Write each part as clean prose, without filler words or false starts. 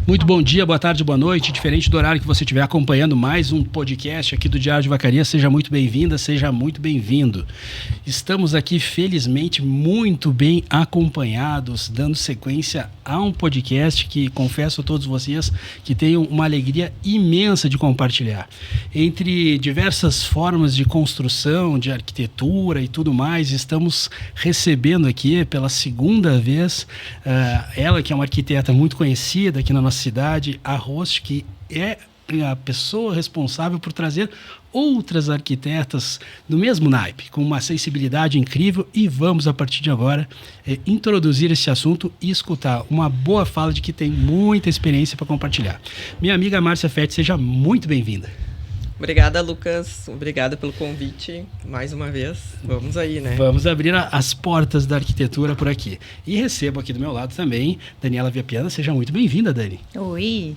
Muito bom dia, boa tarde, boa noite. Diferente do horário que você estiver acompanhando mais um podcast aqui do Diário de Vacaria, seja muito bem-vinda, seja muito bem-vindo. Estamos aqui, felizmente, muito bem acompanhados, dando sequência a um podcast que, confesso a todos vocês, que tenho uma alegria imensa de compartilhar. Entre diversas formas de construção, de arquitetura e tudo mais, estamos recebendo aqui pela segunda vez ela que é uma arquiteta muito conhecida aqui na nossa cidade, a host, que é a pessoa responsável por trazer outras arquitetas do mesmo naipe, com uma sensibilidade incrível, e vamos, a partir de agora, introduzir esse assunto e escutar uma boa fala de que tem muita experiência para compartilhar. Minha amiga Márcia Fetti, seja muito bem-vinda. Obrigada, Lucas. Obrigada pelo convite mais uma vez. Vamos aí, né? Vamos abrir as portas da arquitetura por aqui. E recebo aqui do meu lado também Daniela Viapiana. Seja muito bem-vinda, Dani. Oi.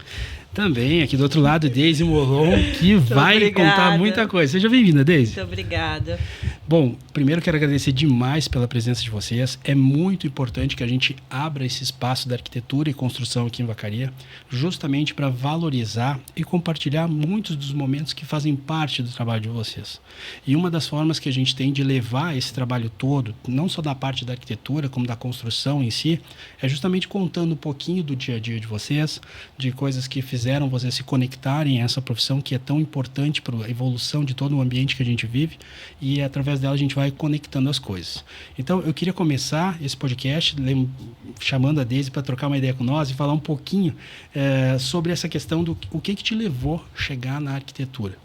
Também, aqui do outro lado, Deise Molon, que vai contar muita coisa. Seja bem-vinda, Deise. Muito obrigada. Bom, primeiro quero agradecer demais pela presença de vocês. É muito importante que a gente abra esse espaço da arquitetura e construção aqui em Vacaria, justamente para valorizar e compartilhar muitos dos momentos que fazem parte do trabalho de vocês. E uma das formas que a gente tem de levar esse trabalho todo, não só da parte da arquitetura, como da construção em si, é justamente contando um pouquinho do dia a dia de vocês, de coisas que fizeram vocês se conectarem a essa profissão que é tão importante para a evolução de todo o ambiente que a gente vive, e através dela a gente vai conectando as coisas. Então eu queria começar esse podcast chamando a Deise para trocar uma ideia com nós e falar um pouquinho sobre essa questão do o que te levou a chegar na arquitetura.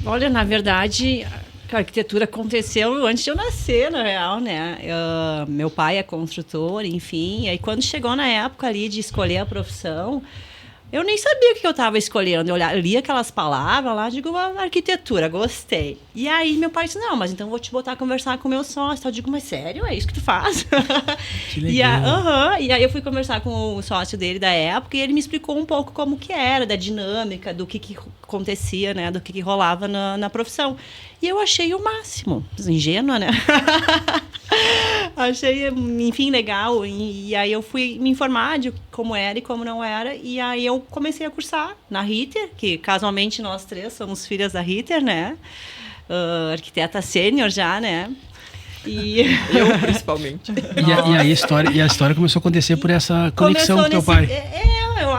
Olha, na verdade, a arquitetura aconteceu antes de eu nascer, na real, né? Meu pai é construtor, enfim, e aí quando chegou na época ali de escolher a profissão, eu nem sabia o que eu estava escolhendo. Eu li aquelas palavras lá, digo, arquitetura, gostei. E aí meu pai disse, não, mas então eu vou te botar a conversar com o meu sócio. Eu digo, mas sério, é isso que tu faz? Que legal. E aí eu fui conversar com o sócio dele da época e ele me explicou um pouco como que era, da dinâmica, do que acontecia, né, do que rolava na profissão. E eu achei o máximo. Ingênua, né? Achei, enfim, legal. E aí eu fui me informar de como era e como não era. E aí eu comecei a cursar na Ritter, que casualmente nós três somos filhas da Ritter, né? Arquiteta sênior já, né? E eu, principalmente. E a história começou a acontecer por essa conexão com teu pai.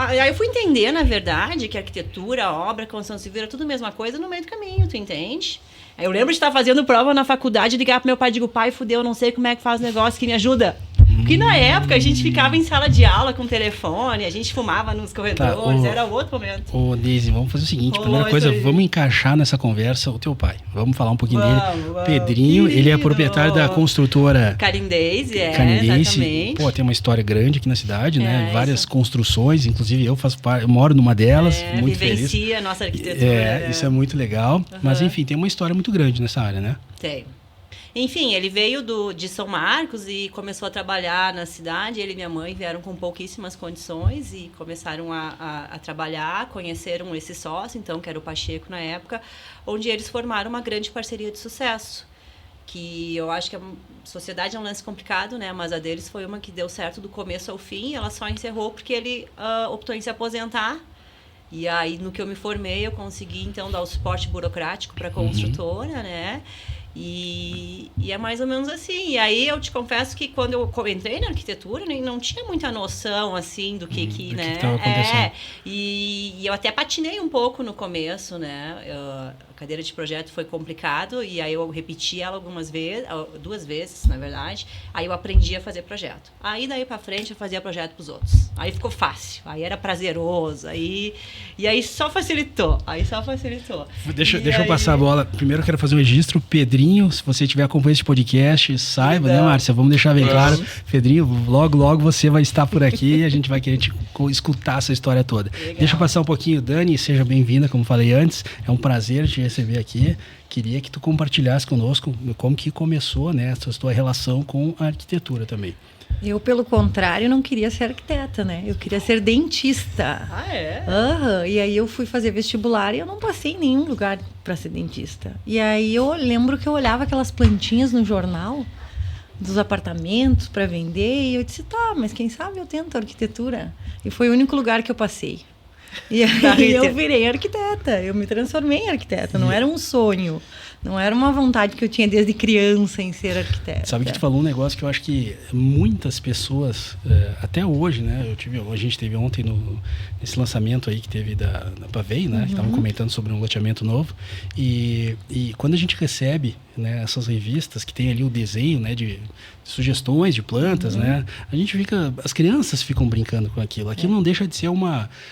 Aí eu fui entender, na verdade, que arquitetura, obra, construção civil, era tudo a mesma coisa no meio do caminho, tu entende? Aí eu lembro de estar fazendo prova na faculdade, ligar pro meu pai e digo, pai, fudeu, eu não sei como é que faz o negócio, que me ajuda. Porque na época a gente ficava em sala de aula com telefone, a gente fumava nos corredores, era outro momento. Ô, Deise, vamos fazer o seguinte, primeira coisa, vamos encaixar nessa conversa o teu pai. Vamos falar um pouquinho dele. Pedrinho, querido. Ele é proprietário da construtora Carindense, exatamente. Pô, tem uma história grande aqui na cidade, né? Várias construções, inclusive eu faço parte, eu moro numa delas, muito feliz. Vivencia a nossa arquitetura. Isso é muito legal. Mas enfim, tem uma história muito grande nessa área, né? Tem. Enfim, ele veio de São Marcos e começou a trabalhar na cidade. Ele e minha mãe vieram com pouquíssimas condições e começaram a trabalhar, conheceram esse sócio, então, que era o Pacheco na época, onde eles formaram uma grande parceria de sucesso. Que eu acho que a sociedade é um lance complicado, né? Mas a deles foi uma que deu certo do começo ao fim. Ela só encerrou porque ele optou em se aposentar. E aí, no que eu me formei, eu consegui, então, dar o suporte burocrático para a construtora, né? E é mais ou menos assim. E aí eu te confesso que quando eu entrei na arquitetura, não tinha muita noção assim do que né? Tava acontecendo. E eu até patinei um pouco no começo, né? A cadeira de projeto foi complicado e aí eu repeti ela duas vezes, na verdade. Aí eu aprendi a fazer projeto. Aí daí pra frente eu fazia projeto pros outros. Aí ficou fácil, aí era prazeroso, e aí só facilitou. Deixa eu passar a bola. Primeiro eu quero fazer um registro. Pedrinho, se você estiver acompanhando esse podcast, saiba, né, Márcia? Vamos deixar bem claro. Pedrinho, logo você vai estar por aqui e a gente vai querer escutar essa história toda. Legal. Deixa eu passar um pouquinho. Dani, seja bem-vinda, como falei antes. É um prazer te receber aqui. Queria que tu compartilhasse conosco como que começou, né, essa tua relação com a arquitetura também. Eu, pelo contrário, não queria ser arquiteta, né? Eu queria ser dentista. Ah, é? E aí eu fui fazer vestibular e eu não passei em nenhum lugar para ser dentista. E aí eu lembro que eu olhava aquelas plantinhas no jornal dos apartamentos para vender. E eu disse, tá, mas quem sabe eu tento arquitetura. E foi o único lugar que eu passei. E aí eu virei arquiteta, eu me transformei em arquiteta, não era um sonho, não era uma vontade que eu tinha desde criança em ser arquiteta. Sabe que tu falou um negócio que eu acho que muitas pessoas, até hoje, né, a gente teve ontem nesse lançamento aí que teve da Pavei, né, que estavam comentando sobre um loteamento novo, e quando a gente recebe, né, essas revistas que tem ali o desenho, né, de sugestões de plantas, né, a gente as crianças ficam brincando com aquilo não deixa de ser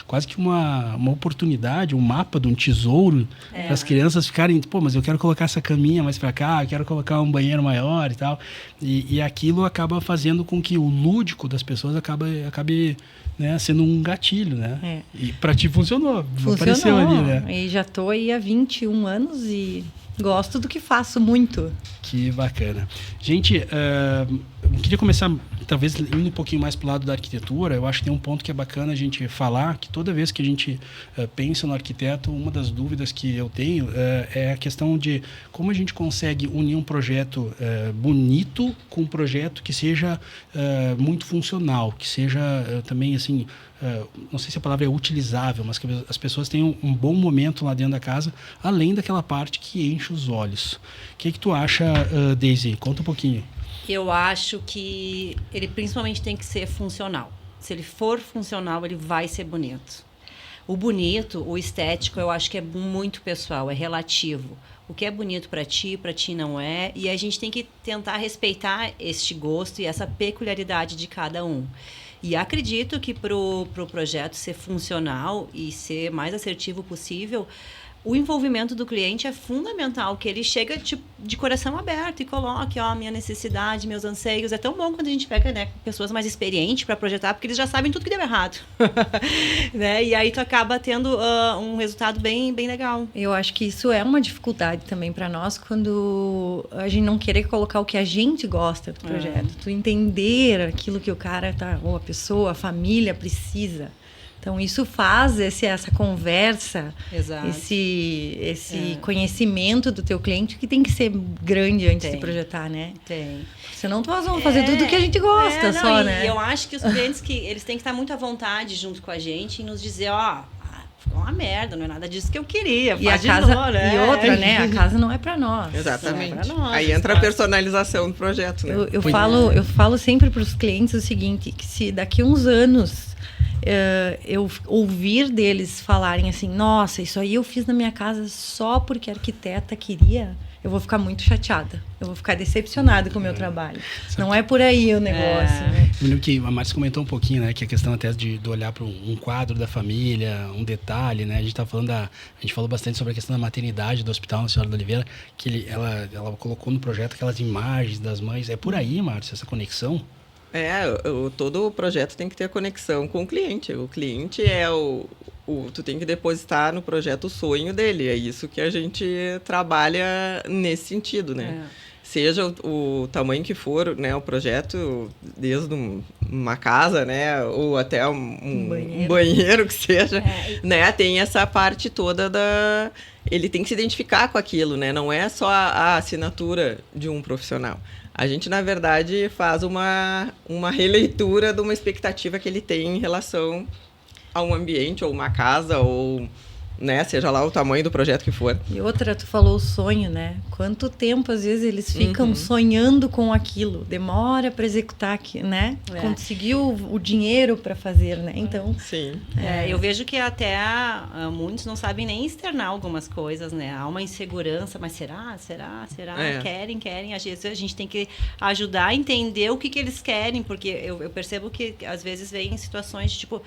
quase que uma oportunidade, um mapa de um tesouro para as crianças ficarem, pô, mas eu quero colocar essa caminha mais para cá, eu quero colocar um banheiro maior e tal, e aquilo acaba fazendo com que o lúdico das pessoas acabe né, sendo um gatilho, né? E para ti funcionou, apareceu ali, né? E já tô aí há 21 anos e gosto do que faço muito. Que bacana. Gente, eu queria começar, talvez, indo um pouquinho mais para o lado da arquitetura. Eu acho que tem um ponto que é bacana a gente falar, que toda vez que a gente pensa no arquiteto, uma das dúvidas que eu tenho é a questão de como a gente consegue unir um projeto bonito com um projeto que seja muito funcional, que seja também, assim, não sei se a palavra é utilizável, mas que as pessoas tenham um bom momento lá dentro da casa, além daquela parte que enche os olhos. O que tu acha, Daisy? Conta um pouquinho. Eu acho que ele principalmente tem que ser funcional. Se ele for funcional, ele vai ser bonito. O bonito, o estético, eu acho que é muito pessoal, é relativo. O que é bonito para ti não é. E a gente tem que tentar respeitar este gosto e essa peculiaridade de cada um. E acredito que para o projeto ser funcional e ser mais assertivo possível, o envolvimento do cliente é fundamental, que ele chega de coração aberto e coloque a minha necessidade, meus anseios. É tão bom quando a gente pega, né, pessoas mais experientes para projetar, porque eles já sabem tudo que deu errado. Né? E aí tu acaba tendo um resultado bem, bem legal. Eu acho que isso é uma dificuldade também para nós, quando a gente não querer colocar o que a gente gosta do projeto. Tu entender aquilo que o cara ou a pessoa, a família precisa. Então, isso faz essa conversa, esse conhecimento do teu cliente, que tem que ser grande antes de projetar, né? Tem. Senão, nós vamos fazer tudo o que a gente gosta, né? E eu acho que os clientes, eles têm que estar muito à vontade junto com a gente e nos dizer, ficou uma merda, não é nada disso que eu queria. E a casa, e outra, né? A casa não é para nós. Exatamente. Não é pra nós, aí entra a personalização do projeto, né? Eu falo sempre para os clientes o seguinte, que se daqui a uns anos eu ouvir deles falarem assim, nossa, isso aí eu fiz na minha casa só porque a arquiteta queria, eu vou ficar muito chateada. Eu vou ficar decepcionada com o meu trabalho. Não é por aí o negócio. Né? Eu lembro que a Márcia comentou um pouquinho, né, que a questão até de olhar para um quadro da família, um detalhe, né? A gente tá falando a gente falou bastante sobre a questão da maternidade do Hospital Nossa Senhora da Oliveira, que ela colocou no projeto aquelas imagens das mães. É por aí, Márcia, essa conexão? Todo o projeto tem que ter conexão com o cliente. O cliente tu tem que depositar no projeto o sonho dele. É isso que a gente trabalha nesse sentido, né? Seja o tamanho que for, né, o projeto, desde uma casa, né, ou até um banheiro que seja, né, tem essa parte toda ele tem que se identificar com aquilo, né? Não é só a assinatura de um profissional. A gente, na verdade, faz uma releitura de uma expectativa que ele tem em relação a um ambiente, ou uma casa, ou, né, seja lá o tamanho do projeto que for. E outra, tu falou o sonho, né? Quanto tempo, às vezes, eles ficam sonhando com aquilo. Demora para executar, né? Conseguir o dinheiro para fazer, né? Então... Sim. Eu vejo que até muitos não sabem nem externar algumas coisas, né? Há uma insegurança, mas será? Querem. Às vezes a gente tem que ajudar a entender o que eles querem, porque eu percebo que às vezes vem situações de tipo...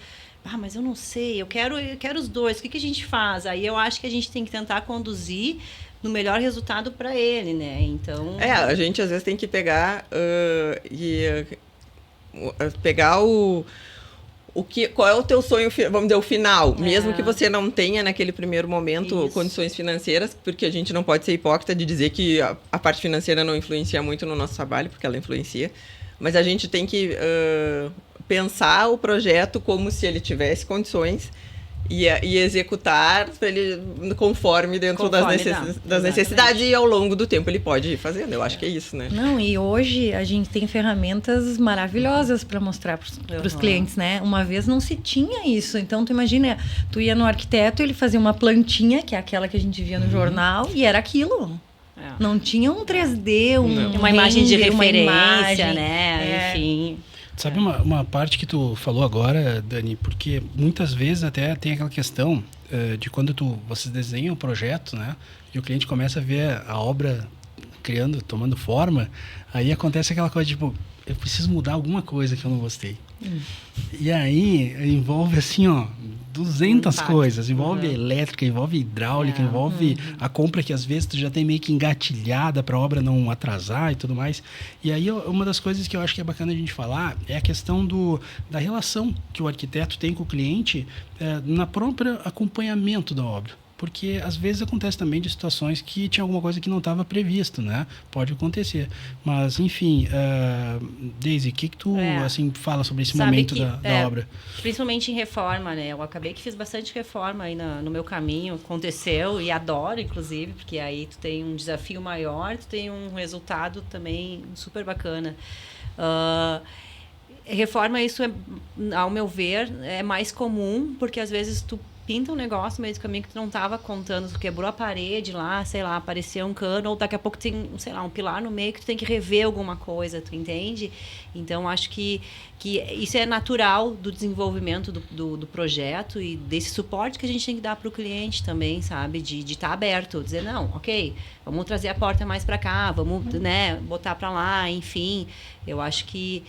mas eu não sei, eu quero os dois, o que a gente faz? Aí eu acho que a gente tem que tentar conduzir no melhor resultado para ele, né? Então... a gente às vezes tem que pegar qual é o teu sonho, vamos dizer, o final. Mesmo que você não tenha naquele primeiro momento condições financeiras, porque a gente não pode ser hipócrita de dizer que a parte financeira não influencia muito no nosso trabalho, porque ela influencia. Mas a gente tem que... pensar o projeto como se ele tivesse condições e executar ele conforme dentro Conforme das necessidades, e ao longo do tempo ele pode ir fazendo. Eu acho que é isso, né? Não, e hoje a gente tem ferramentas maravilhosas para mostrar para os clientes, né? Uma vez não se tinha isso. Então, tu imagina, tu ia no arquiteto, ele fazia uma plantinha, que é aquela que a gente via no jornal, e era aquilo. Não tinha um 3D, uma imagem de referência, uma imagem, né? Enfim. Sabe uma parte que tu falou agora, Dani? Porque muitas vezes até tem aquela questão de quando vocês desenham o projeto, né? E o cliente começa a ver a obra tomando forma, aí acontece aquela coisa, tipo, eu preciso mudar alguma coisa que eu não gostei. E aí envolve assim, 200 coisas. Envolve elétrica, envolve hidráulica, envolve a compra que às vezes tu já tem meio que engatilhada para a obra não atrasar e tudo mais. E aí uma das coisas que eu acho que é bacana a gente falar é a questão da relação que o arquiteto tem com o cliente na própria acompanhamento da obra. Porque às vezes acontece também de situações que tinha alguma coisa que não estava previsto, né? Pode acontecer. Mas, enfim, Daisy, o que tu assim, fala sobre esse momento da obra? Principalmente em reforma, né? Eu acabei que fiz bastante reforma aí no meu caminho. Aconteceu e adoro, inclusive, porque aí tu tem um desafio maior, tu tem um resultado também super bacana. Reforma, isso ao meu ver, é mais comum, porque às vezes tu pinta um negócio no meio do caminho que tu não estava contando, tu quebrou a parede lá, sei lá, apareceu um cano, ou daqui a pouco tem, sei lá, um pilar no meio que tu tem que rever alguma coisa, tu entende? Então, acho que isso é natural do desenvolvimento do projeto e desse suporte que a gente tem que dar para o cliente também, sabe? De estar aberto, dizer, não, ok, vamos trazer a porta mais para cá, vamos, né, botar para lá, enfim. Eu acho que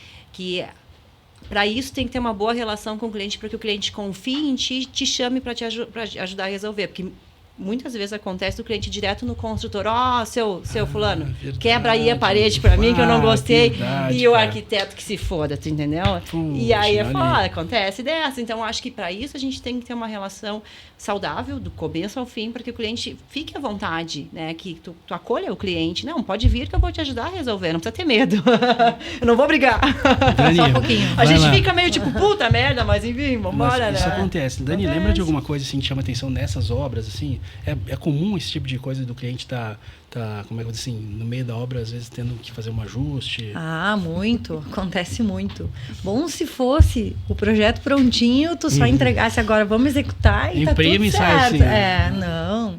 para isso tem que ter uma boa relação com o cliente, para que o cliente confie em ti e te chame para ajudar a resolver. Porque muitas vezes acontece do cliente direto no construtor, seu fulano, verdade, quebra aí a parede para mim que eu não gostei, verdade, e o arquiteto que se foda, tu entendeu? Puxa, e aí acontece dessa. Então, acho que para isso a gente tem que ter uma relação saudável, do começo ao fim, para que o cliente fique à vontade, né? Que tu acolha o cliente. Não, pode vir que eu vou te ajudar a resolver, não precisa ter medo. Eu não vou brigar. Dani, só um pouquinho. A gente fica meio tipo, puta merda, mas enfim, vambora, né? Isso acontece. Dani, lembra de alguma coisa assim que chama atenção nessas obras, assim? É comum esse tipo de coisa do cliente tá, como é que eu vou dizer assim, no meio da obra, às vezes tendo que fazer um ajuste? Muito. Acontece muito. Bom se fosse o projeto prontinho, tu só entregasse agora, vamos executar e imprime tá tudo certo. Sai assim, não.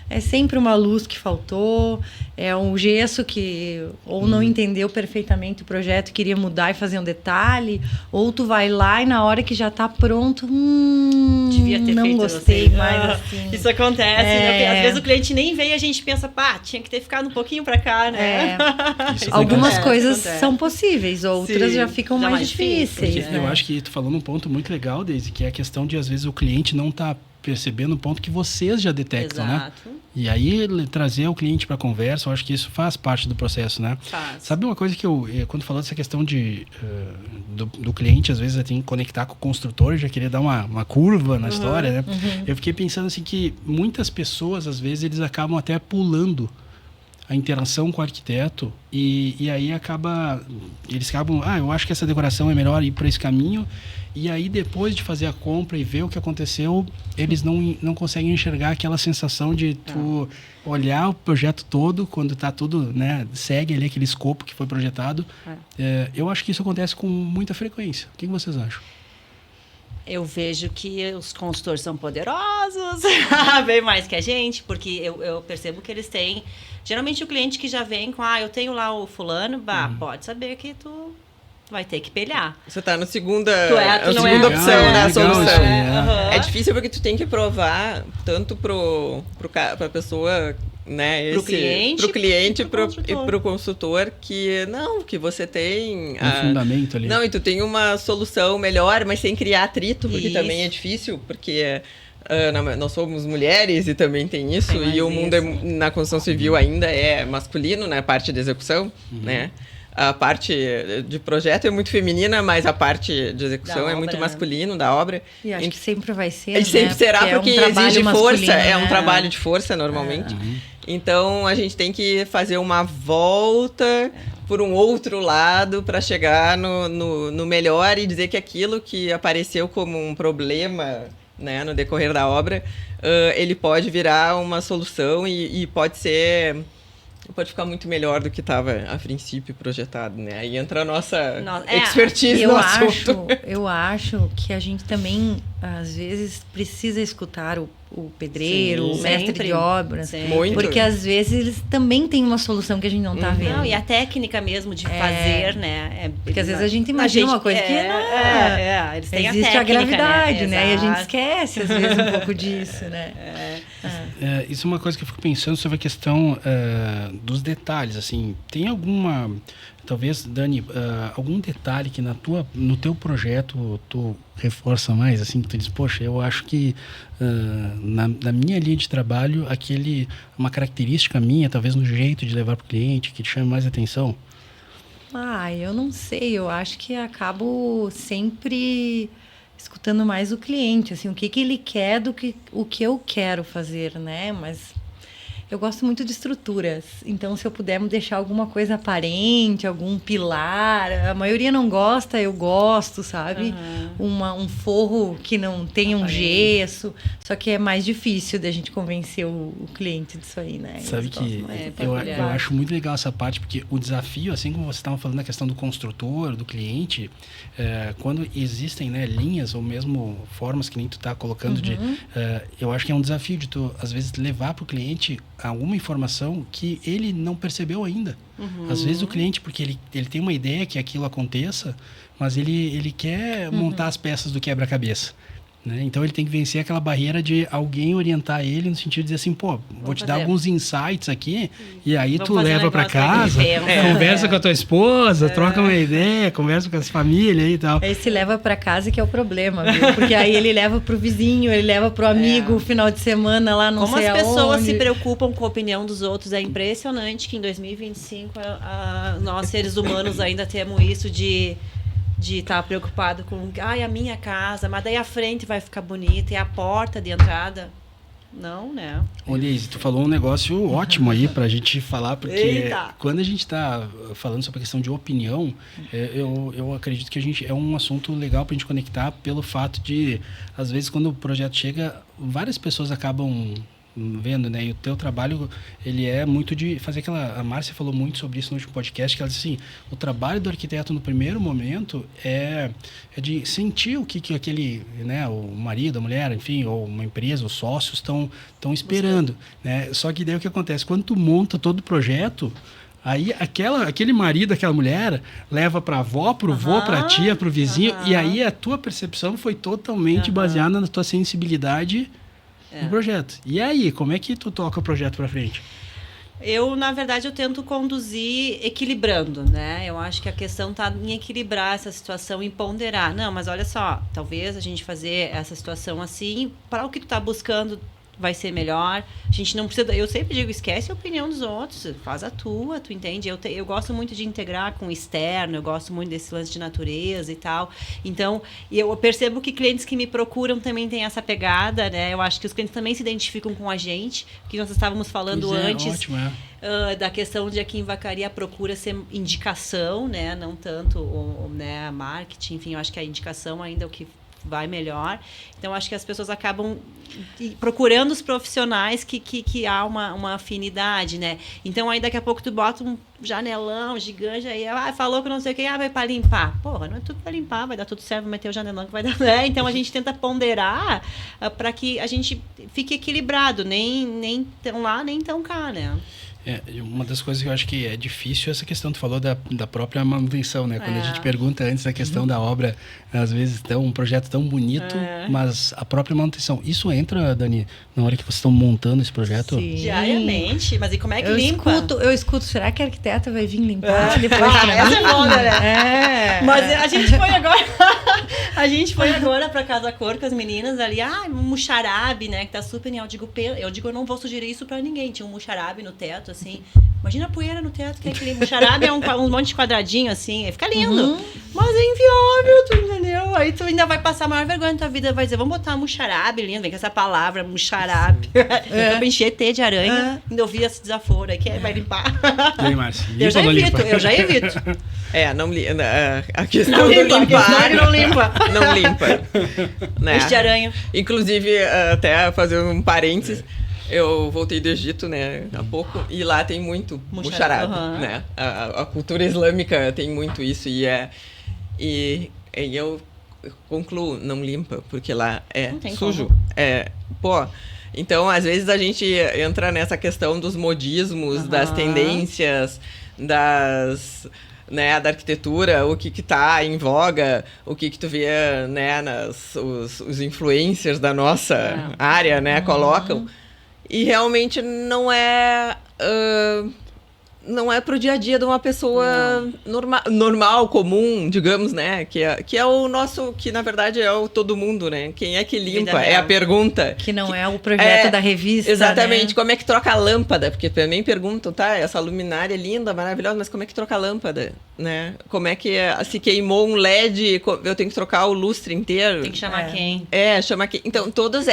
É sempre uma luz que faltou, é um gesso que ou não entendeu perfeitamente o projeto, queria mudar e fazer um detalhe, ou tu vai lá e na hora que já tá pronto, devia ter não feito gostei assim. mais assim. Isso acontece, né? Porque às vezes o cliente nem vem e a gente pensa, tinha que ter ficado um pouquinho pra cá, né? Algumas coisas são possíveis, outras já ficam mais difíceis. Né? Eu acho que tu falou num ponto muito legal, Daisy, que é a questão de às vezes o cliente não tá percebendo um ponto que vocês já detectam, exato, né? E aí trazer o cliente para a conversa, eu acho que isso faz parte do processo, né? Faz. Sabe uma coisa que quando falou dessa questão do cliente, às vezes tem que conectar com o construtor, já queria dar uma curva na história, né? Eu fiquei pensando assim que muitas pessoas, às vezes, eles acabam até pulando a interação com o arquiteto e aí eles acabam, eu acho que essa decoração é melhor ir por esse caminho, e aí depois de fazer a compra e ver o que aconteceu, eles não conseguem enxergar aquela sensação de tu olhar o projeto todo, quando está tudo, né, segue ali aquele escopo que foi projetado. Eu acho que isso acontece com muita frequência. O que vocês acham? Eu vejo que os consultores são poderosos, bem mais que a gente, porque eu percebo que eles têm... Geralmente o cliente que já vem com, eu tenho lá o fulano, pode saber que tu vai ter que pelhar. Você tá no segunda opção, né? A solução. É difícil porque tu tem que provar tanto pra pessoa, né? Pro cliente e pro consultor que você tem... fundamento ali. Não, e tu tem uma solução melhor, mas sem criar atrito, porque também é difícil, porque... nós somos mulheres e também tem isso, e o mundo na construção civil ainda é masculino, né? A parte de execução, né? A parte de projeto é muito feminina, mas a parte de execução é muito masculino, da obra. E acho que sempre vai ser, sempre será, porque exige força, é um trabalho de força normalmente. Então, a gente tem que fazer uma volta por um outro lado para chegar no melhor e dizer que aquilo que apareceu como um problema né, no decorrer da obra, ele pode virar uma solução e pode ficar muito melhor do que estava a princípio projetado, né? Aí entra a nossa expertise no assunto. Eu acho que a gente também, às vezes, precisa escutar o pedreiro, o mestre de obras. Muito. Porque, às vezes, eles também têm uma solução que a gente não está vendo. Não, e a técnica mesmo de fazer, né? Porque, às vezes, a gente imagina uma coisa que não... Eles têm existe a gravidade, né? E a gente Exato. esquece, às vezes, um pouco disso, né? Isso é uma coisa que eu fico pensando sobre a questão dos detalhes, assim. Tem alguma... Talvez, Dani, algum detalhe que no teu projeto tu reforça mais, assim, que tu diz, poxa, eu acho que na minha linha de trabalho, uma característica minha, talvez no jeito de levar para o cliente, que te chame mais atenção? Eu não sei, eu acho que acabo sempre escutando mais o cliente, assim, o que ele quer do que o que eu quero fazer, né? Mas eu gosto muito de estruturas, então se eu puder deixar alguma coisa aparente, algum pilar, a maioria não gosta, eu gosto, sabe? Um forro que não tenha um gesso, só que é mais difícil da gente convencer o cliente disso aí, né? Sabe que eu acho muito legal essa parte, porque o desafio, assim como você estava falando na questão do construtor, do cliente, quando existem, né, linhas ou mesmo formas que nem tu está colocando, eu acho que é um desafio de tu, às vezes, levar para o cliente alguma informação que ele não percebeu ainda. Às vezes o cliente, porque ele tem uma ideia que aquilo aconteça, mas ele quer montar as peças do quebra-cabeça. Né? Então ele tem que vencer aquela barreira de alguém orientar ele no sentido de dizer assim, vou te dar alguns insights aqui, e aí tu leva para casa, conversa com a tua esposa, troca uma ideia, conversa com as famílias e tal. Esse leva para casa que é o problema, viu? Porque aí ele leva pro vizinho, ele leva pro amigo, final de semana lá, não sei aonde. Como as pessoas se preocupam com a opinião dos outros, é impressionante que em 2025 nós seres humanos ainda temos isso de estar preocupado com a minha casa, mas daí a frente vai ficar bonita e a porta de entrada. Não, né? Olha, Izzy, tu falou um negócio ótimo aí pra gente falar, porque quando a gente tá falando sobre a questão de opinião, eu acredito que é um assunto legal pra gente conectar pelo fato de, às vezes, quando o projeto chega, várias pessoas acabam vendo, né? E o teu trabalho, ele é muito de fazer a Márcia falou muito sobre isso no último podcast, que ela disse assim, o trabalho do arquiteto no primeiro momento é de sentir o que aquele, né, o marido, a mulher, enfim, ou uma empresa, os sócios estão esperando, né? Só que daí o que acontece? Quando tu monta todo o projeto, aí aquele marido, aquela mulher, leva para a avó, para o vô, para a tia, para o vizinho, e aí a tua percepção foi totalmente baseada na tua sensibilidade no projeto. E aí, como é que tu toca o projeto para frente? Na verdade, eu tento conduzir equilibrando, né? Eu acho que a questão está em equilibrar essa situação, em ponderar. Não, mas olha só, talvez a gente fazer essa situação assim, para o que tu está buscando vai ser melhor. A gente não precisa... Eu sempre digo, esquece a opinião dos outros, faz a tua, tu entende? Eu gosto muito de integrar com o externo, eu gosto muito desse lance de natureza e tal. Então, eu percebo que clientes que me procuram também têm essa pegada, né? Eu acho que os clientes também se identificam com a gente, que nós estávamos falando antes. Ótimo, da questão de aqui em Vacaria a procura ser indicação, né? Não tanto né, marketing, enfim, eu acho que a indicação ainda é o que vai melhor. Então, acho que as pessoas acabam procurando os profissionais que há uma afinidade, né? Então, aí daqui a pouco tu bota um janelão gigante, aí falou que não sei o que, vai para limpar. Porra, não é tudo para limpar, vai dar tudo certo, vai meter o janelão que vai dar... Então, a gente tenta ponderar para que a gente fique equilibrado, nem tão lá, nem tão cá, né? Uma das coisas que eu acho que é difícil é essa questão, tu falou da própria manutenção, né? Quando a gente pergunta antes da questão da obra, às vezes um projeto tão bonito, mas a própria manutenção. Isso entra, Dani, na hora que vocês estão montando esse projeto? Sim. Diariamente, mas e como é que limpa? Eu escuto, será que a arquiteta vai vir limpar depois pra mim? Essa é foda, né? Mas a gente foi agora pra Casa Cor com as meninas ali, um muxarabe, né, que tá super... Eu digo, eu não vou sugerir isso pra ninguém. Tinha um muxarabe no teto, assim. Imagina a poeira no teto, que é aquele muxarabe, um monte de quadradinho, assim, fica lindo. Mas é inviável, tu entendeu? Aí tu ainda vai passar a maior vergonha na tua vida, vai dizer, vamos botar muxarabe lindo, vem com essa palavra, muxarabe. Eu vou encher de aranha, ainda ouvir esse desaforo aí, que vai limpar. E aí, Márcia? Eu já evito. A questão do limpar. Não limpa. Não limpa. Né? Bicho de aranha. Inclusive, até fazer um parênteses, eu voltei do Egito, né, há pouco, e lá tem muito muxarab, né? A cultura islâmica tem muito isso, e eu concluo, não limpa, porque lá é sujo. Então, às vezes a gente entra nessa questão dos modismos, das tendências, né, da arquitetura, o que tá em voga, o que tu vê, né, os influencers da nossa área, né, colocam. E realmente não é pro dia a dia de uma pessoa normal, comum, digamos, né? Que é o nosso, que na verdade é o todo mundo, né? Quem é que limpa? É a pergunta. Que não é o projeto da revista, exatamente. Né? Como é que troca a lâmpada? Porque também perguntam, tá? Essa luminária é linda, maravilhosa, mas como é que troca a lâmpada? Né? Como é que se queimou um LED, eu tenho que trocar o lustre inteiro? Tem que chamar quem? Chamar quem. Então, todos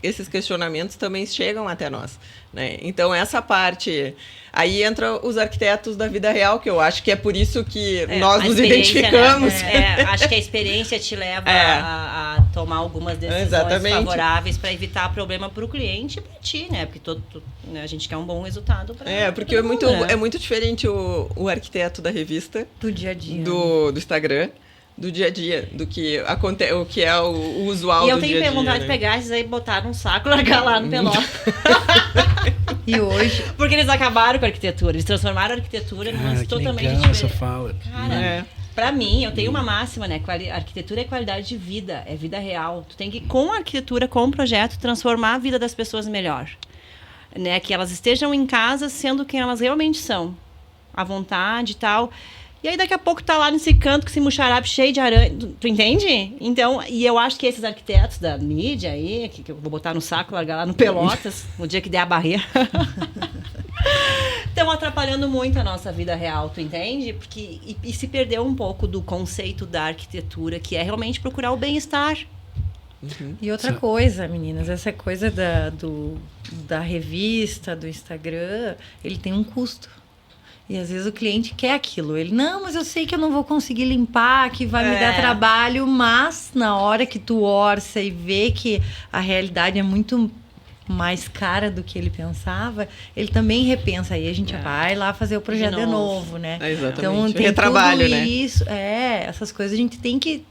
esses questionamentos também chegam até nós, né? Então, essa parte... Aí entra os arquitetos da vida real, que eu acho que é por isso que nós nos identificamos. Né? Acho que a experiência te leva a tomar algumas decisões favoráveis para evitar problema para o cliente e para ti, né? Porque né, a gente quer um bom resultado para porque é muito diferente o arquiteto da revista do dia a dia, do Instagram, do dia a dia, do que acontece, o que é o usual do dia a dia. E eu tenho vontade de pegar esses aí, botar num saco e largar lá no Pelota. E hoje... Porque eles acabaram com a arquitetura, eles transformaram a arquitetura num lance totalmente diferente. Essa fala. Cara, pra mim, eu tenho uma máxima, né? Arquitetura é qualidade de vida, é vida real. Tu tem que, com a arquitetura, com o projeto, transformar a vida das pessoas melhor. Né? Que elas estejam em casa sendo quem elas realmente são. À vontade e tal. E aí, daqui a pouco, tá lá nesse canto com esse muxarabe cheio de aranha. Tu entende? Então, e eu acho que esses arquitetos da mídia aí, que eu vou botar no saco, largar lá no Pelotas, no dia que der a barreira, estão atrapalhando muito a nossa vida real, tu entende? Porque, e se perdeu um pouco do conceito da arquitetura, que é realmente procurar o bem-estar. E outra coisa, meninas, essa coisa da revista, do Instagram, ele tem um custo. E às vezes o cliente quer aquilo. Ele, não, mas eu sei que eu não vou conseguir limpar, que vai me dar trabalho. Mas na hora que tu orça e vê que a realidade é muito mais cara do que ele pensava, ele também repensa. Aí a gente vai lá fazer o projeto de novo, né? Exatamente. Então tem retrabalho, tudo né? Isso, essas coisas a gente tem que...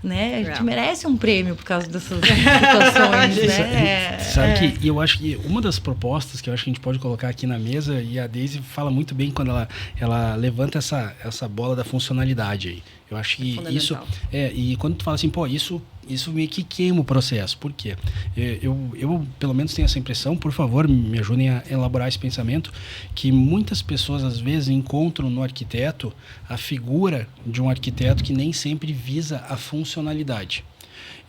Né? A gente merece um prêmio por causa dessas situações, né? Sabe que eu acho que uma das propostas que eu acho que a gente pode colocar aqui na mesa, e a Daisy fala muito bem quando ela levanta essa bola da funcionalidade aí. Eu acho que isso... E quando tu fala assim, isso meio que queima o processo. Por quê? Eu, pelo menos, tenho essa impressão, por favor, me ajudem a elaborar esse pensamento, que muitas pessoas, às vezes, encontram no arquiteto a figura de um arquiteto que nem sempre visa a funcionalidade.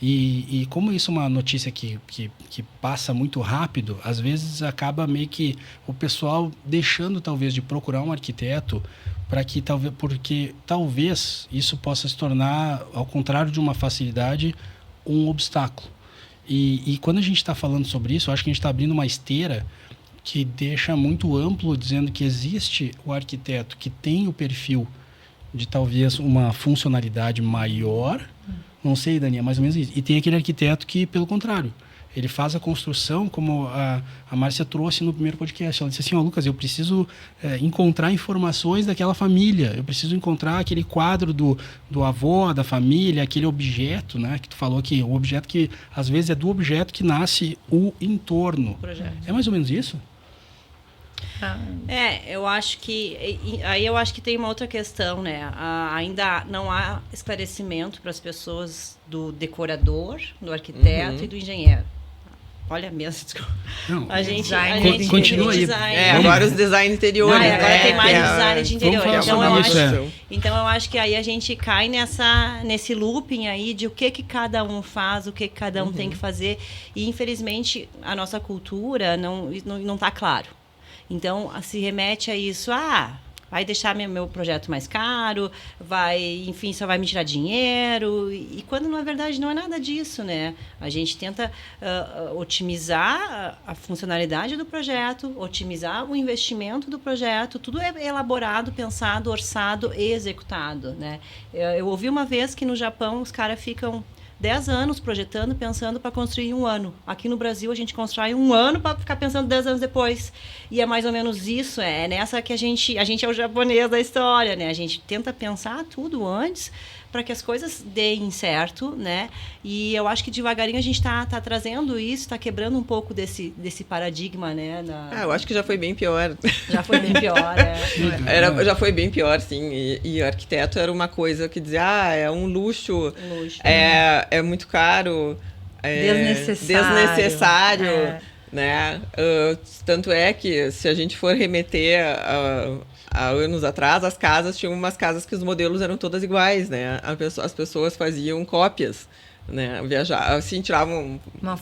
E como isso é uma notícia que passa muito rápido, às vezes acaba meio que o pessoal deixando, talvez, de procurar um arquiteto porque talvez isso possa se tornar, ao contrário de uma facilidade, um obstáculo. E quando a gente está falando sobre isso, eu acho que a gente está abrindo uma esteira que deixa muito amplo, dizendo que existe o arquiteto que tem o perfil de talvez uma funcionalidade maior, não sei, Dani, é mais ou menos isso. E tem aquele arquiteto que, pelo contrário, ele faz a construção, como a Márcia trouxe no primeiro podcast. Ela disse assim, Lucas, eu preciso encontrar informações daquela família, eu preciso encontrar aquele quadro do avô, da família, aquele objeto, né? Que tu falou que o objeto que, às vezes, é do objeto que nasce o entorno. É mais ou menos isso? Eu acho que... Aí eu acho que tem uma outra questão, né? Ainda não há esclarecimento para as pessoas do decorador, do arquiteto e do engenheiro. Olha mesmo, desculpa. Não, a gente continua aí. Agora os design interiores. Agora tem mais design de interior. Então eu acho que aí a gente cai nesse looping aí de o que cada um faz, o que cada um tem que fazer. E, infelizmente, a nossa cultura não está claro. Então, se remete a isso, vai deixar meu projeto mais caro, enfim, só vai me tirar dinheiro. E quando, na verdade, não é nada disso, né? A gente tenta otimizar a funcionalidade do projeto, otimizar o investimento do projeto, tudo é elaborado, pensado, orçado e executado, né? Eu ouvi uma vez que no Japão os caras ficam 10 anos projetando, pensando para construir em 1 ano. Aqui no Brasil a gente constrói 1 ano para ficar pensando 10 anos depois. E é mais ou menos isso, é nessa que a gente é o japonês da história, né? A gente tenta pensar tudo antes para que as coisas deem certo, né? E eu acho que devagarinho a gente tá trazendo isso, tá quebrando um pouco desse paradigma, né? Eu acho que já foi bem pior. Já foi bem pior, Já foi bem pior, sim. E arquiteto era uma coisa que dizia, é um luxo, é muito caro, desnecessário, né? Tanto é que se a gente for remeter há anos atrás, as casas tinham umas casas que os modelos eram todas iguais, né? As pessoas faziam cópias, né? Viajar, assim, tiravam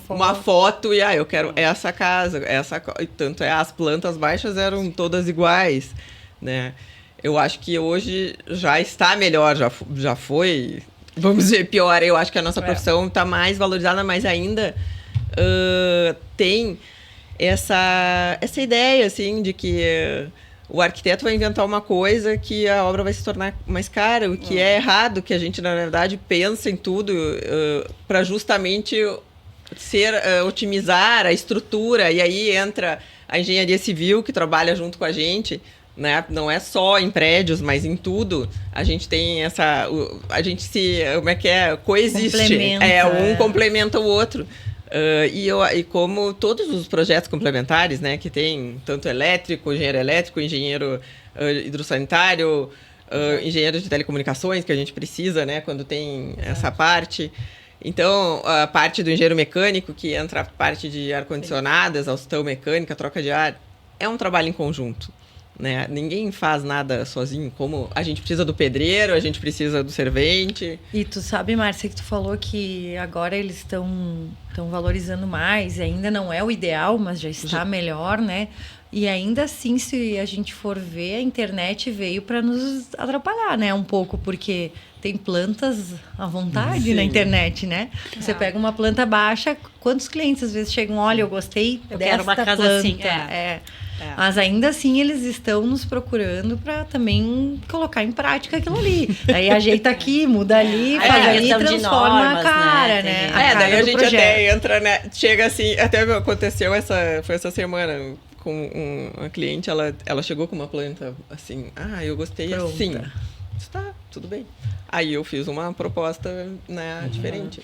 uma foto e eu quero essa casa, tanto as plantas baixas eram todas iguais, né? Eu acho que hoje já está melhor, já foi, vamos dizer, pior. Eu acho que a nossa profissão está mais valorizada, mas ainda tem essa ideia, assim, de que o arquiteto vai inventar uma coisa que a obra vai se tornar mais cara, o que é errado, que a gente, na verdade, pensa em tudo para justamente otimizar a estrutura. E aí entra a engenharia civil, que trabalha junto com a gente, né? Não é só em prédios, mas em tudo. A gente tem a gente coexiste. Um complementa o outro. E como todos os projetos complementares, né, que tem tanto engenheiro hidrossanitário, engenheiro de telecomunicações, que a gente precisa, né, quando tem essa parte. Então, a parte do engenheiro mecânico, que entra a parte de ar-condicionado, exaustão mecânica, troca de ar, é um trabalho em conjunto, né? Ninguém faz nada sozinho, como a gente precisa do pedreiro, a gente precisa do servente. E tu sabe, Márcia, que tu falou que agora eles estão valorizando mais, ainda não é o ideal, mas já está melhor, né? E ainda assim, se a gente for ver, a internet veio para nos atrapalhar, né? Um pouco, porque tem plantas à vontade na internet, né? Você pega uma planta baixa, quantos clientes às vezes chegam, olha, eu gostei desta uma casa planta. Assim, Mas ainda assim eles estão nos procurando para também colocar em prática aquilo ali. Aí ajeita aqui, muda ali, faz ali e transforma normas, a cara, né? Daí a gente projeto. Até entra, né? Chega assim, até aconteceu foi essa semana com uma cliente, ela chegou com uma planta assim, eu gostei. Pronta. Assim. Tá, tudo bem. Aí eu fiz uma proposta, né, diferente.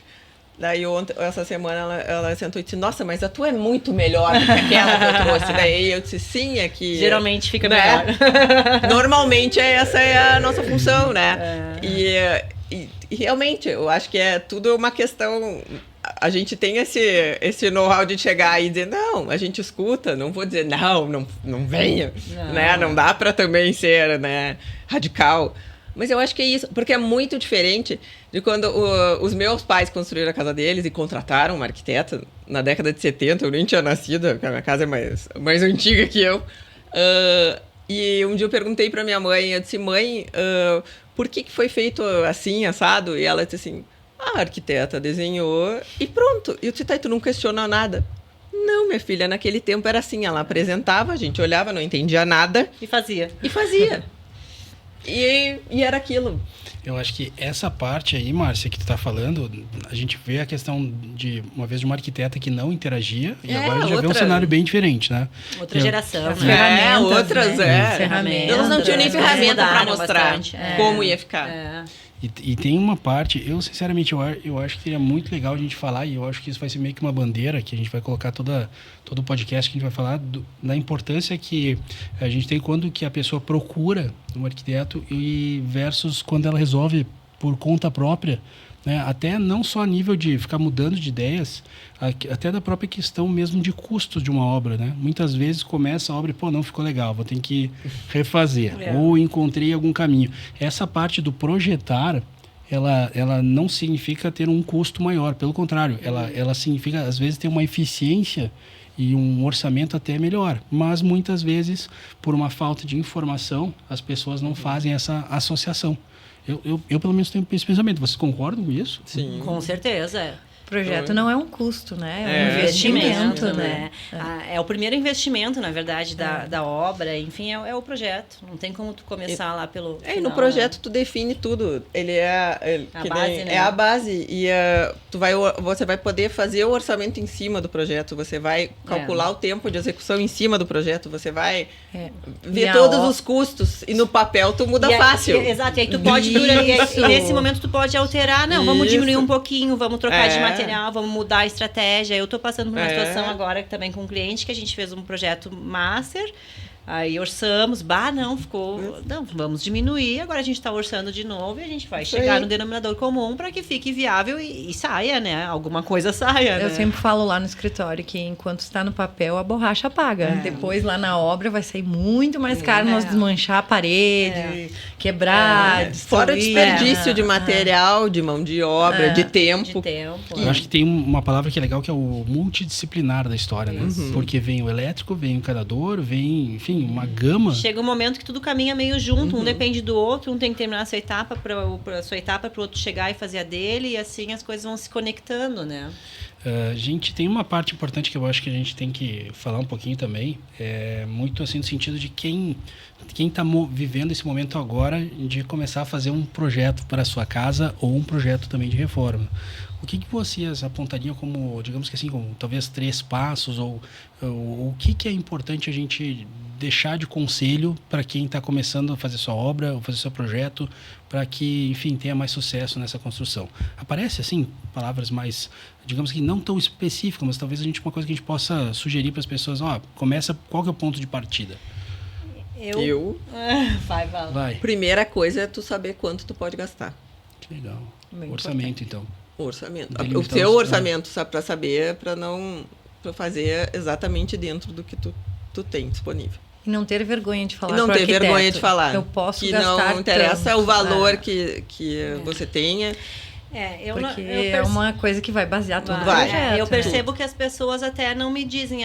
Daí essa semana ela sentou e disse, nossa, mas a tua é muito melhor do que aquela que eu trouxe. Daí eu disse, sim, é que... Geralmente fica melhor. Normalmente essa é a nossa função, né? E realmente, eu acho que é tudo uma questão... A gente tem esse know-how de chegar e dizer, não, a gente escuta, não vou dizer, não venha, né? Não dá para também ser, né, radical. Mas eu acho que é isso, porque é muito diferente de quando os meus pais construíram a casa deles e contrataram uma arquiteta na década de 70, eu nem tinha nascido, porque a minha casa é mais antiga que eu. E um dia eu perguntei para minha mãe, eu disse, mãe, por que foi feito assim, assado? E ela disse assim, a arquiteta desenhou e pronto. E eu disse, tu não questiona nada? Não, minha filha, naquele tempo era assim, ela apresentava, a gente olhava, não entendia nada. E fazia. E era aquilo. Eu acho que essa parte aí, Márcia, que tu tá falando, a gente vê a questão de uma arquiteta que não interagia e agora a gente já vê um cenário bem diferente, né? Outra geração, né? Ferramentas. Elas não tinham nem ferramenta para mostrar como ia ficar. E tem uma parte, eu sinceramente, eu acho que seria muito legal a gente falar, e eu acho que isso vai ser meio que uma bandeira, que a gente vai colocar todo o podcast que a gente vai falar da importância que a gente tem quando que a pessoa procura um arquiteto e versus quando ela resolve por conta própria, né? Até não só a nível de ficar mudando de ideias, até da própria questão mesmo de custo de uma obra, né? Muitas vezes começa a obra e, não ficou legal, vou ter que refazer, ou encontrei algum caminho. Essa parte do projetar, ela não significa ter um custo maior, pelo contrário, ela significa, às vezes, ter uma eficiência e um orçamento até melhor. Mas muitas vezes, por uma falta de informação, as pessoas não fazem essa associação. Eu pelo menos tenho esse pensamento. Vocês concordam com isso? Sim. Com certeza. O projeto não é um custo, né? É um investimento, né? É o primeiro investimento, na verdade, da obra. Enfim, é o projeto. Não tem como tu começar lá pelo E final, no projeto né? tu define tudo. Ele é A que base, nem- né? é a base. E você vai poder fazer o orçamento em cima do projeto. Você vai calcular o tempo de execução em cima do projeto. Você vai ver E a todos o- os custos. E no papel tu muda E aí- fácil. Exato, e aí tu pode Isso. e nesse momento tu pode alterar, não, vamos Isso. diminuir um pouquinho, vamos trocar de É. material, vamos mudar a estratégia. Eu tô passando por uma É. situação agora também com um cliente que a gente fez um projeto master, aí orçamos, não, vamos diminuir, agora a gente tá orçando de novo e a gente vai Isso chegar aí. no denominador comum para que fique viável e saia, né? Alguma coisa saia, Eu né? sempre falo lá no escritório que enquanto está no papel, a borracha paga. Depois, lá na obra, vai sair muito mais caro nós desmanchar a parede, quebrar, destruir. Fora o desperdício de material, de mão de obra, de tempo. De tempo. Eu acho que tem uma palavra que é legal, que é o multidisciplinar da história, né? Porque vem o elétrico, vem o encanador, vem, enfim, uma gama. Chega um momento que tudo caminha meio junto, um depende do outro, um tem que terminar a sua etapa para o outro chegar e fazer a dele, e assim as coisas vão se conectando, né? Gente, tem uma parte importante que eu acho que a gente tem que falar um pouquinho também, muito assim no sentido de quem está vivendo esse momento agora de começar a fazer um projeto para a sua casa ou um projeto também de reforma. O que vocês apontariam como, digamos que assim, como talvez 3 passos, ou o que é importante a gente deixar de conselho para quem está começando a fazer sua obra, ou fazer seu projeto, para que, enfim, tenha mais sucesso nessa construção? Aparece, assim, palavras mais, digamos que não tão específicas, mas talvez uma coisa que a gente possa sugerir para as pessoas, começa, qual que é o ponto de partida? Vai. Primeira coisa é tu saber quanto tu pode gastar. Que legal. Bem Orçamento, então. O orçamento. Delimitar O teu os- orçamento, para saber, para fazer exatamente dentro do que tu tem disponível. E não ter vergonha de falar E não pro ter arquiteto. vergonha de falar. Eu posso que gastar não interessa tanto. o valor que você tenha. Porque é uma coisa que vai basear todo o Vai. projeto. Eu né? percebo que as pessoas até não me dizem,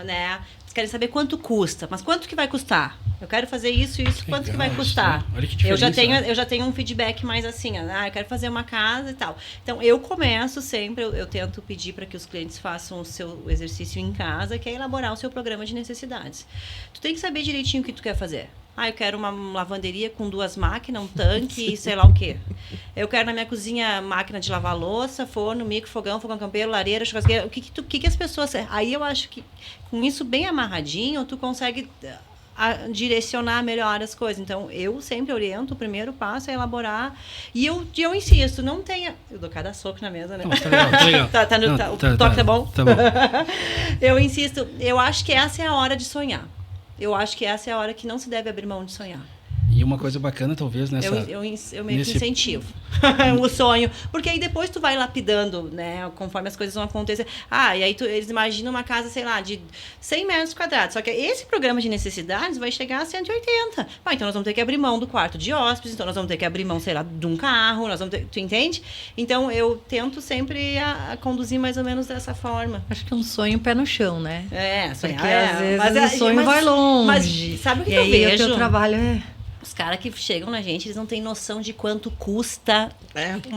né? Eles querem saber quanto custa, mas quanto que vai custar? Eu quero fazer isso, quanto que vai Legal, custar? isso, né? Olha que diferença, Eu já tenho um feedback mais assim, eu quero fazer uma casa e tal. Então, eu começo sempre, eu tento pedir para que os clientes façam o seu exercício em casa, que é elaborar o seu programa de necessidades. Tu tem que saber direitinho o que tu quer fazer. Eu quero uma lavanderia com 2 máquinas, um tanque, sei lá o quê. Eu quero na minha cozinha máquina de lavar louça, forno, micro, fogão campeiro, lareira, churrasqueira. O que as pessoas... Aí eu acho que com isso bem amarradinho, tu consegue direcionar melhor as coisas. Então, eu sempre oriento, o primeiro passo é elaborar. E eu insisto, não tenha... Eu dou cada soco na mesa, né? Não, tá legal. O toque tá bom? Tá bom. Eu insisto, eu acho que essa é a hora de sonhar. Eu acho que essa é a hora que não se deve abrir mão de sonhar. E uma coisa bacana, talvez, nessa... Eu meio que incentivo o sonho. Porque aí depois tu vai lapidando, né? Conforme as coisas vão acontecer. E aí eles imaginam uma casa, sei lá, de 100 metros quadrados. Só que esse programa de necessidades vai chegar a 180. Então nós vamos ter que abrir mão do quarto de hóspedes, então nós vamos ter que abrir mão, sei lá, de um carro, tu entende? Então eu tento sempre a conduzir mais ou menos dessa forma. Acho que é um sonho pé no chão, né? Sonhar. Porque às vezes o sonho vai longe. Mas sabe o que e eu aí vejo? o teu trabalho é... Os caras que chegam na gente, eles não têm noção de quanto custa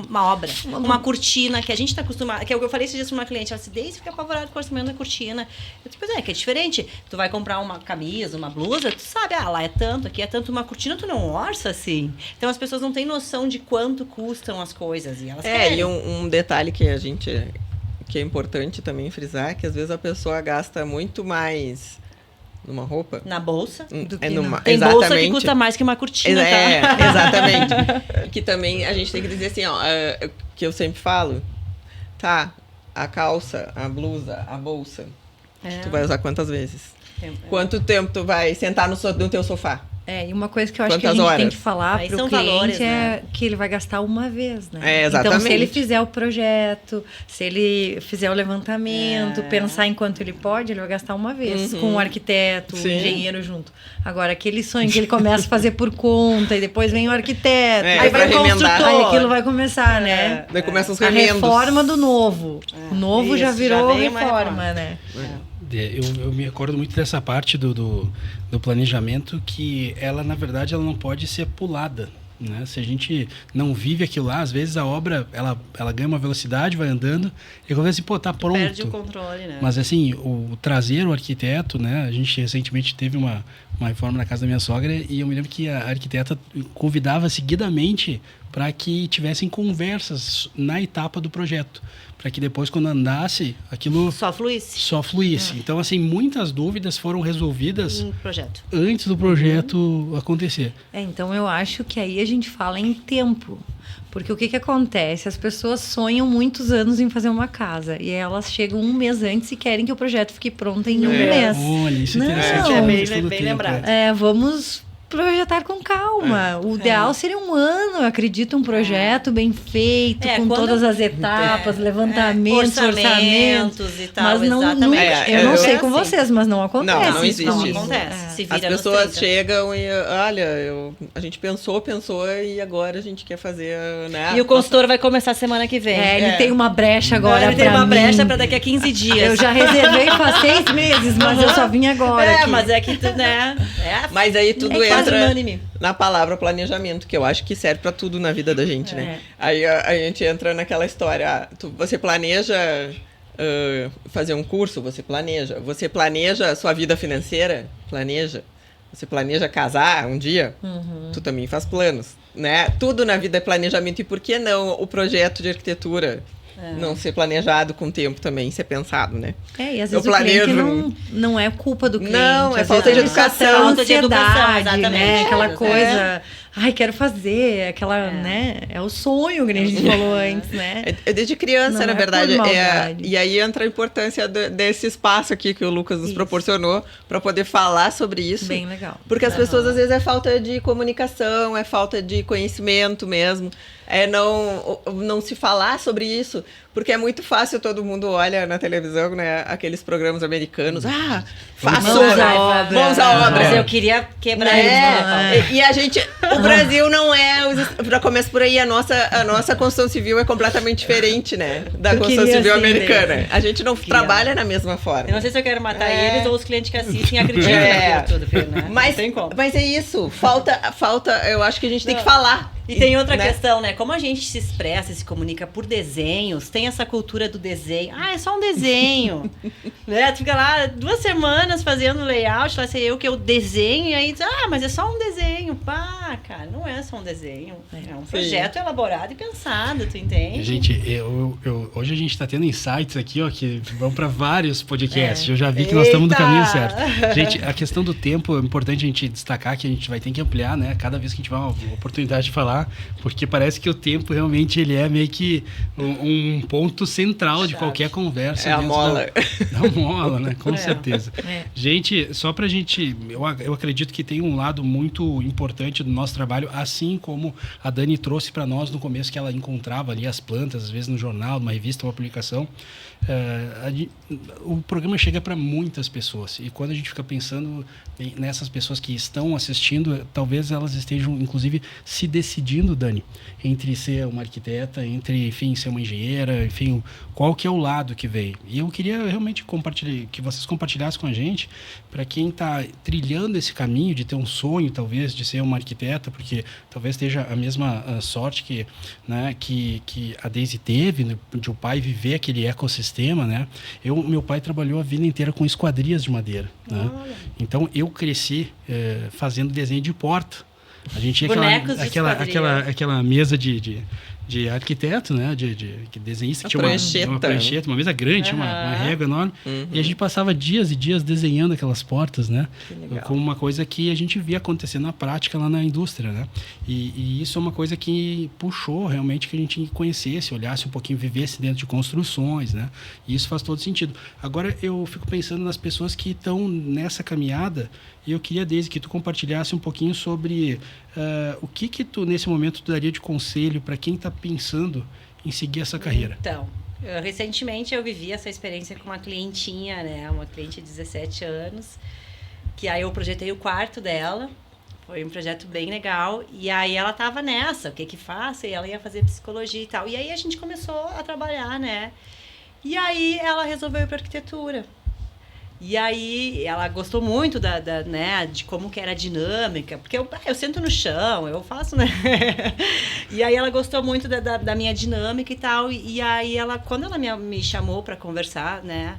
uma obra. Uma cortina, que a gente está acostumado... Que é o que eu falei esses dias para uma cliente. Ela disse, desde fica apavorada com o orçamento da cortina. Eu disse, que é diferente. Tu vai comprar uma camisa, uma blusa, tu sabe, lá é tanto, aqui é tanto. Uma cortina, tu não orça assim. Então, as pessoas não têm noção de quanto custam as coisas. E elas querem. E um detalhe que é importante também frisar, que às vezes a pessoa gasta muito mais numa roupa. Na bolsa. Tem bolsa que custa mais que uma cortina, tá? Exatamente. Que também a gente tem que dizer assim, que eu sempre falo, a calça, a blusa, a bolsa, tu vai usar quantas vezes? Quanto tempo tu vai sentar no teu sofá? E uma coisa que eu acho que a Quantas gente tem horas? que falar Aí para são o cliente valores, é né? que ele vai gastar uma vez, né? É, Então, se exatamente. ele fizer o projeto, se ele fizer o levantamento, pensar em quanto ele pode, ele vai gastar uma vez, com o arquiteto, o Sim. engenheiro junto. Agora, aquele sonho que ele começa a fazer por conta, e depois vem o arquiteto, É, aí pra vai o remendar. construtor, aí aquilo vai começar, né? Daí começam os A remendos. reforma do novo. O novo já Isso, virou já vem uma reforma, reforma. né? Eu me recordo muito dessa parte do planejamento, que ela, na verdade, ela não pode ser pulada. Né? Se a gente não vive aquilo lá, às vezes a obra ela ganha uma velocidade, vai andando, e quando assim, pô, tá pronto. Perde o controle, né? Mas assim, o trazer o arquiteto, né? A gente recentemente teve uma reforma na casa da minha sogra, e eu me lembro que a arquiteta convidava seguidamente para que tivessem conversas na etapa do projeto, para que depois, quando andasse, aquilo Só fluísse só fluísse. Então, assim, muitas dúvidas foram resolvidas um projeto. antes do projeto acontecer. Então eu acho que aí a gente fala em tempo. Porque o que acontece? As pessoas sonham muitos anos em fazer uma casa. E elas chegam um mês antes e querem que o projeto fique pronto em um mês. Olha, isso é Não. interessante. É a bem- questão do bem tempo, lembrado. Vamos projetar com calma. O ideal seria um ano, eu acredito, um projeto bem feito, com quando- todas as etapas, levantamentos, orçamentos. e tal, Mas não, exatamente. eu não sei É com assim. vocês, mas não acontece. Não, não isso existe comigo. isso. Não acontece. Se As vira nos pessoas 30. chegam e, olha, a gente pensou e agora a gente quer fazer, né? E o consultor vai começar semana que vem. Ele tem uma brecha agora Ele tem pra uma mim. brecha para daqui a 15 dias. Eu já reservei faz 6 meses, mas eu só vim agora aqui. Mas é que tu, né? Mas aí tudo É quase entra unânime. na palavra planejamento, que eu acho que serve pra tudo na vida da gente, né? Aí a gente entra naquela história, você planeja fazer um curso, você planeja a sua vida financeira, você planeja casar um dia, tu também faz planos, né? Tudo na vida é planejamento, e por que não o projeto de arquitetura não ser planejado com o tempo também, ser pensado, né? E às Eu vezes o cliente planejo- não é culpa do cliente. Não, é às falta vezes de ele só educação. tem Falta de educação, ansiedade, exatamente. né? Aquela É. coisa, ai, quero fazer, aquela, né? É o sonho que a gente falou antes, né? É desde criança, Não na é verdade. por maldade. E aí entra a importância desse espaço aqui que o Lucas nos proporcionou para poder falar sobre isso. Bem legal. Porque as pessoas, às vezes, é falta de comunicação, é falta de conhecimento mesmo. É não se falar sobre isso. Porque é muito fácil, todo mundo olha na televisão, né? Aqueles programas americanos. Faça Mãos à obra. Mãos à obra. Mas eu queria quebrar isso. Né? E a gente, o Brasil não é, já começa por aí, a nossa construção civil é completamente diferente, né, da Eu construção queria civil assim, americana. né? A gente não trabalha na mesma forma. Eu não sei se eu quero matar eles ou os clientes que assistem acreditam naquilo tudo, filho, né? Mas, não tem como. mas é isso, falta, eu acho que a gente tem que falar. E tem outra né? questão, né? Como a gente se expressa e se comunica por desenhos, tem essa cultura do desenho. É só um desenho. Né? Tu fica lá 2 semanas fazendo layout, lá sei eu que eu desenho, e aí diz, mas é só um desenho. Pá, cara, não é só um desenho. É um projeto elaborado e pensado, tu entende? Gente, hoje a gente está tendo insights aqui, ó, que vão para vários podcasts. Eu já vi que nós estamos no caminho certo. Gente, a questão do tempo é importante a gente destacar, que a gente vai ter que ampliar, né? Cada vez que a gente tiver uma oportunidade de falar, porque parece que o tempo realmente ele é meio que um ponto central de qualquer conversa. É a dentro mola. Da mola, né? Com certeza. Gente, só pra gente... Eu acredito que tem um lado muito importante do nosso trabalho, assim como a Dani trouxe para nós no começo, que ela encontrava ali as plantas, às vezes no jornal, numa revista, uma publicação. O programa chega para muitas pessoas, e quando a gente fica pensando nessas pessoas que estão assistindo, talvez elas estejam, inclusive, se decidindo, Dani, entre ser uma arquiteta, entre, enfim, ser uma engenheira, enfim, qual que é o lado que veio. E eu queria realmente que vocês compartilhassem com a gente, para quem está trilhando esse caminho de ter um sonho, talvez, de ser uma arquiteta, porque talvez esteja a mesma sorte que a Daisy teve, né, de o pai viver aquele ecossistema, né? Meu pai trabalhou a vida inteira com esquadrias de madeira, né? Então eu cresci fazendo desenho de porta. A gente tinha Bonecos de aquela mesa de de arquiteto, né? De desenhista, que tinha uma prancheta, uma mesa grande, tinha uma régua enorme. E a gente passava dias e dias desenhando aquelas portas, né? Como uma coisa que a gente via acontecer na prática lá na indústria, né? E isso é uma coisa que puxou realmente que a gente conhecesse, olhasse um pouquinho, vivesse dentro de construções, né? E isso faz todo sentido. Agora eu fico pensando nas pessoas que estão nessa caminhada e eu queria, Deise, que tu compartilhasse um pouquinho sobre o que tu, nesse momento, tu daria de conselho para quem está pensando em seguir essa carreira. Então, recentemente eu vivi essa experiência com uma clientinha, né? Uma cliente de 17 anos, que aí eu projetei o quarto dela. Foi um projeto bem legal. E aí ela tava nessa, o que faço? E ela ia fazer psicologia e tal. E aí a gente começou a trabalhar, né? E aí ela resolveu ir para arquitetura. E aí ela gostou muito né, de como que era a dinâmica, porque eu sento no chão, eu faço, né? E aí ela gostou muito da minha dinâmica e tal. E aí quando ela me chamou para conversar, né?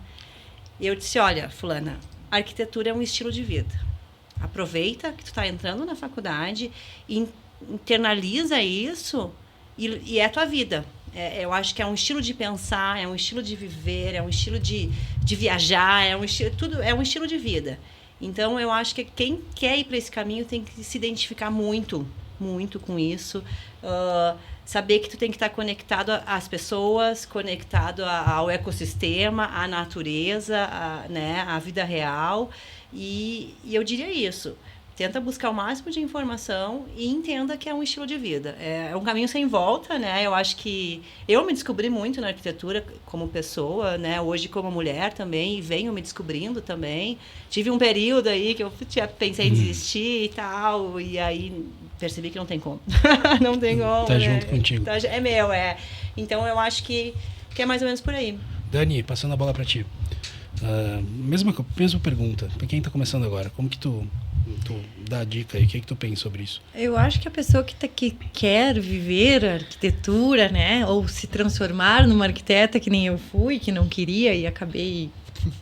Eu disse, olha, fulana, a arquitetura é um estilo de vida. Aproveita que tu tá entrando na faculdade, internaliza isso e é a tua vida. Eu acho que é um estilo de pensar, é um estilo de viver, é um estilo de viajar, tudo é um estilo de vida. Então, eu acho que quem quer ir para esse caminho tem que se identificar muito, muito com isso. Saber que tu tem que estar conectado às pessoas, conectado ao ecossistema, à natureza, né, à vida real. E eu diria isso. Tenta buscar o máximo de informação e entenda que é um estilo de vida. É um caminho sem volta, né? Eu acho que eu me descobri muito na arquitetura como pessoa, né? Hoje como mulher também, e venho me descobrindo também. Tive um período aí que eu pensei em desistir e tal, e aí percebi que não tem como. Não tem como. Tá, né? Junto contigo. É meu, Então eu acho que é mais ou menos por aí. Dani, passando a bola para ti. Mesma pergunta, para quem está começando agora, como que tu dá a dica aí, o que tu pensa sobre isso? Eu acho que a pessoa que quer viver a arquitetura, né, ou se transformar numa arquiteta que nem eu fui, que não queria e acabei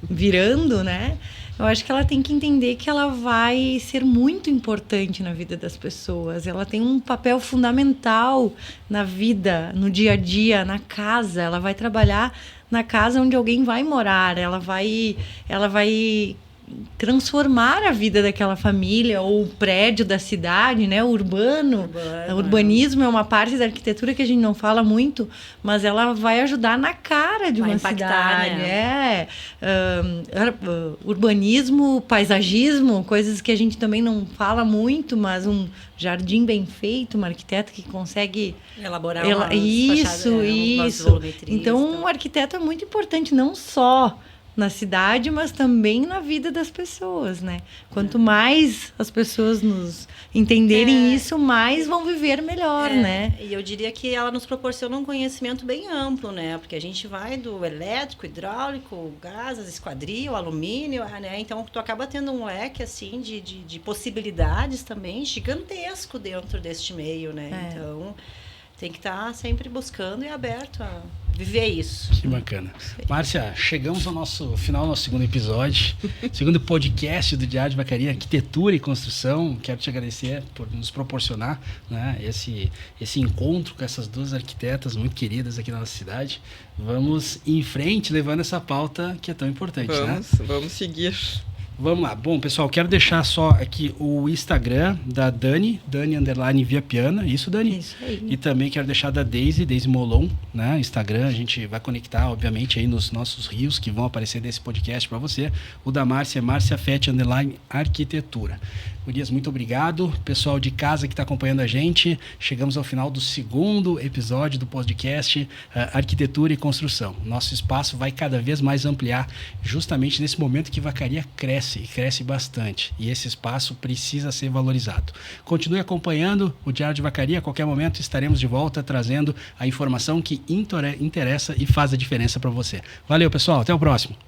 virando, né, eu acho que ela tem que entender que ela vai ser muito importante na vida das pessoas. Ela tem um papel fundamental na vida, no dia a dia, na casa. Ela vai trabalhar na casa onde alguém vai morar. Ela vai transformar a vida daquela família ou o prédio da cidade, né? O urbanismo é uma parte da arquitetura que a gente não fala muito, mas ela vai ajudar na cara de uma cidade, né? Urbanismo, paisagismo, coisas que a gente também não fala muito, mas um jardim bem feito, uma arquiteta que consegue elaborar isso. Então, o arquiteto é muito importante, não só na cidade, mas também na vida das pessoas, né? Quanto mais as pessoas nos entenderem isso, mais vão viver melhor, né? E eu diria que ela nos proporciona um conhecimento bem amplo, né? Porque a gente vai do elétrico, hidráulico, gás, esquadria, alumínio, né? Então, tu acaba tendo um leque, assim, de possibilidades também gigantesco dentro deste meio, né? Então, tem que estar sempre buscando e aberto a viver isso. Que bacana. Márcia, chegamos ao final do nosso segundo episódio, segundo podcast do Diário de Vacaria, Arquitetura e Construção. Quero te agradecer por nos proporcionar, né, esse encontro com essas duas arquitetas muito queridas aqui na nossa cidade. Vamos em frente levando essa pauta que é tão importante, Vamos seguir. Vamos lá. Bom, pessoal, quero deixar só aqui o Instagram da Dani _Viapiana. Isso, Dani? Isso aí. E também quero deixar da Deise Molon, né? Instagram, a gente vai conectar, obviamente, aí nos nossos rios que vão aparecer desse podcast para você. O da Márcia é _Fett Arquitetura. Gurias, muito obrigado. Pessoal de casa que está acompanhando a gente, chegamos ao final do segundo episódio do podcast Arquitetura e Construção. Nosso espaço vai cada vez mais ampliar justamente nesse momento que Vacaria cresce bastante. E esse espaço precisa ser valorizado. Continue acompanhando o Diário de Vacaria. A qualquer momento estaremos de volta trazendo a informação que interessa e faz a diferença para você. Valeu, pessoal. Até o próximo.